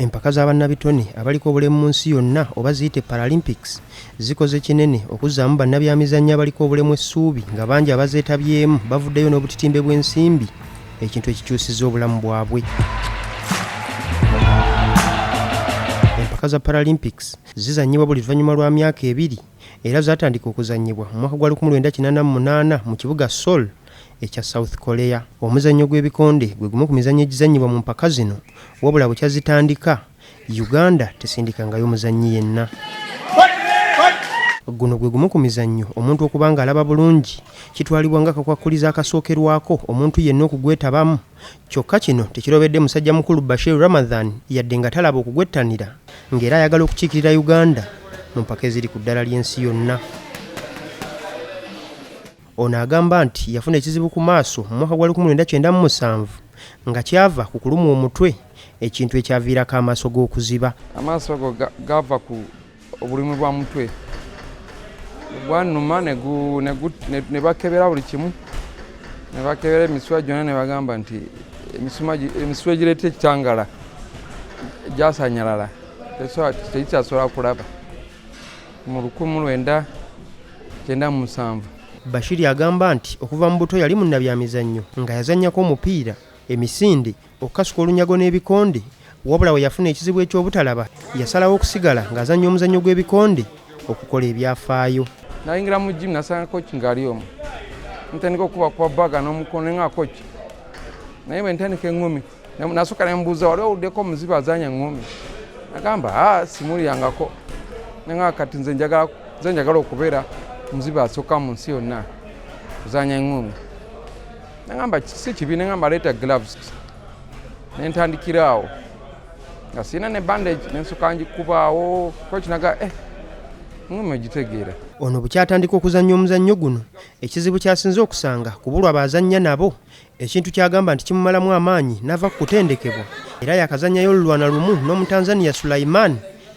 Empaka z'abannabitone abaliko obulemu mu nsi yonna oba ziyite Paralympics zikoze kinene okuzzaamu bannabyamizannyo abaliko obulemu essuubi nga bangi abazeetabyemu bavuddeyo n'obutitimbe bw'ensimbi ekintu ekikyusizza obulamu bwabwe. Empaka za Paralympics zizannyibwa buli luvannyuma lwa myaka 2 era zaatandika okuzannyibwa mu mwaka gwa 1988 mu kibuga Seoul ekya South Korea. Omuzannyo gw'ebikonde gwe gumu ku mizannyo egizannyibwa mu mpaka zino, wabula bwe kyazitandika Uganda tesindikangayo muzannyi yenna. Guno gwe gumu ku mizannyo omuntu okuba ng'alaba bulungi kitwalibwa nga kakwakuliza akasookerwako omuntu yenna okugwetabamu. Kyokka kino tekirobedde musajja mukulu BASHIR RAMATHAN yadde nga talaba okugwettanira ng'era ayagala okukiikirira Uganda mu mpaka eziri ku ddala ly'ensi yonna. Ono agamba nti yafuna ekizibu ku maaso mu mwaka gwa 1997 nga kyava ku kulumwa omutwe, ekintu ekyaviirako amaaso g'okuziba. Amaaso go gava ku obulumi bwa mutwe gwanuma ne bakebera buli kimu, ne bakebera emiswa gyonna ne bagamba nti emiswa egireeta ekitangala gyasanyalala tekikyasobola kulaba mu 1997. BASHIR agamba nti okuva mu buto yali munnabyamizannyo nga yazannyako omupiira, emisinde, okukasuka olunyago n'ebikonde, wabula we yafuna ekizibu ekyobutalaba yasalawo okusigala ng'azannya omuzannyo gw'ebikonde okukola ebyafaayo. Nayingira mu gym nasanga kochi ng'ali omu, ntandika okuba kwa baga n'omukono nga kochi, naye bwe ntandika eŋŋumi nasooka ne mbuuza wali owuddeko Muzibe azannya eŋŋumi? Agamba simulyangako, nga kati nze njagala okubeera Muzibe asooka mu nsi yonna kuzannya eŋŋumi. Nagamba si kibi, nagamba leeta gloves, ne ntandikira awo nga sirina ne bandage, ne nsooka ngikubaawo. Kochi naga eŋŋumi ogitegeera. Ono bukyatandika okuzannya omuzannyo guno, ekizibu kyasinze okusanga kubulwa abazannya nabo, ekintu kyagamba nti kimumalamu amaanyi n'ava ku kutendekebwa, era yakazannyayo olulwana lumu n'Omutanzania Sulaiman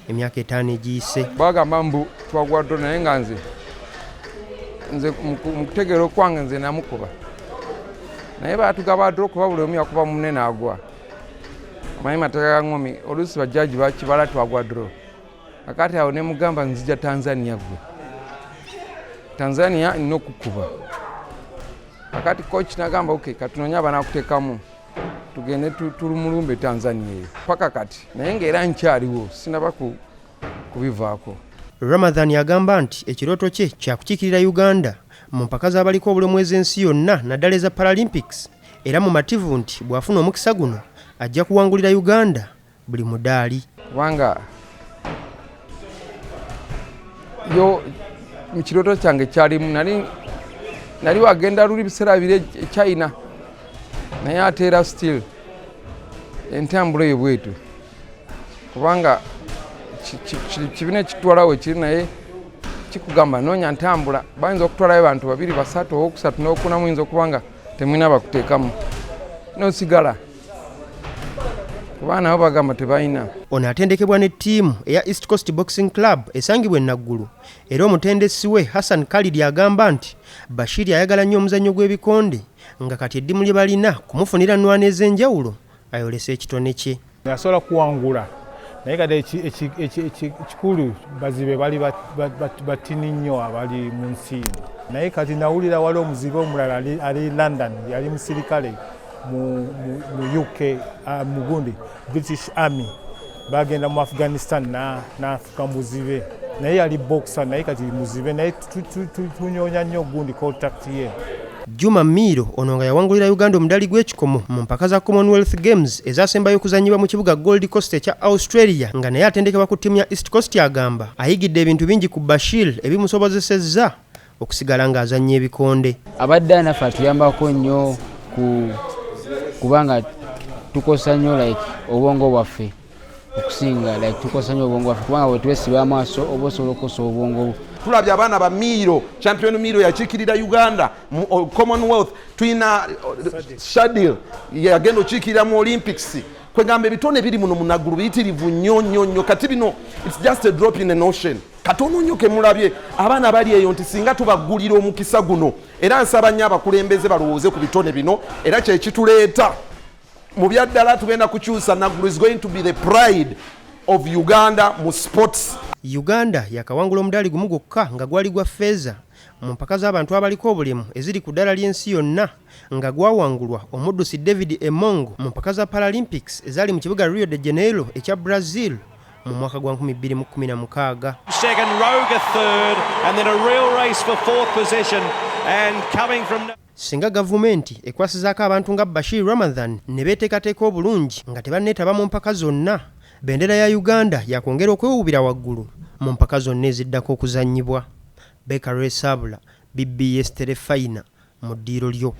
emyaka 5 egiyise. Bagamba mbu twagwaddo naye nga nze mu kutegeera okwange nze namukuba, naye baatugaba dro kuba buli omu yakuba munne n'agwa. Amanyi mateeka ga ŋŋomi oluusi bajjaji bakibala twagwa dro. Akati awo ne mugamba nzija Tanzania gwe. Tanzania nina okukuba. Akati coach nagamba okay, katunoonya banaakuteekamu tugende tulumulumbe Tanzania eyo paka kati, naye ng'era nkyaliwo sinaba kubivaako. RAMATHAN agamba nti ekirooto kye kyakukiikirira Uganda mu mpaka z'abaliko obulemu ez'ensi yonna naddala eza Paralympics, era mu mativu nti bw'afuna omukisa guno ajja kuwangulira Uganda buli mudaali. Kubanga yo mu kirooto kyange kyalimu nali wagenda luli biseera biri e China, naye ate era still entambula eyo bwetu, kubanga kibina ekitwalawo ekiri naye kikugamba noonya ntambula. Bayinza okutwalayo bantu 2 3 owokusatu n'okuna muyinza okubanga temwina bakuteekamu n'osigala kuba nabo bagamba tebalina. Ono atendekebwa ne ttiimu eya East Coast Boxing Club esangibwa enaggulu, era omutendesi we Hassan Khalid agamba nti BASHIR ayagala nnyo omuzannyo gw'ebikonde nga kati eddimu lye balina kumufunira nnwana ez'enjawulo ayolese ekitone kye. Yasobola kuwangula naye kati ekikulu bazibe bali batini nnyo abali mu nsi eno, naye kati nawulira wali omuzibe omulala ali London, yali musirikale mu UK, mugundi British Army, bagenda mu Afghanistan n'afuka muzibe, naye yali boxer, naye kati muzibe, naye tunyonya nnyo gundi contact ye. Juma Miro ono nga yawangulira Uganda omudali gw'ekikomo mu mpaka za Commonwealth Games ezasembayo okuzannyibwa mu kibuga Gold Coast ekya Australia, nga naye atendekebwa ku ttiimu ya East Coast agamba ayigidde ebintu bingi ku BASHIR ebimusobozesezza okusigala ng'azannya ebikonde. Abadde anafe atuyambako nnyo kubanga tukosa nnyo obwongo bwaffe okusinga tukosa nnyo obwongo bwaffe, kubanga bwe twesiba amaaso oba osobola okukosa obwongo. Tulabye abaana ba Miro, champion Miro yakiikirira Uganda mu Commonwealth, tuyina Shadil yagenda okiikirira mu Olympics. Kwegamba ebitone biri muno munaggulu biyitirivu nnyo, kati bino it's just a drop in an ocean. Katono nnyo ke mulabye abaana bali eyo nti singa tubaggulira omukisa guno, era nsaba nnyo abakulembeze balowooze ku bitone bino, era kye kituleeta mu byaddala tugenda kukyusa Naguru is going to be the pride of Uganda mu sports. Uganda yakawangula omudaali gumu gwokka nga gwali gwa ffeeza mu mpaka z'abantu abaliko obulemu eziri ku ddala ly'ensi yonna nga gwawangulwa omuddusi David Emongo mu mpaka za Paralympics ezali mu kibuga Rio de Janeiro ekya Brazil mu mwaka gwa 2016. Second, Roga third, and then a real race for fourth position, and coming from singa gavumenti ekwasizaako abantu nga Bashir Ramathan ne beeteekateeka obulungi nga tebanneetaba mu mpaka zonna, bendera ya Uganda yakwongera okwewuubira waggulu mu mpaka zonna eziddako okuzannyibwa. Beka Resabula, BBS Telefina mu ddiiro lyo.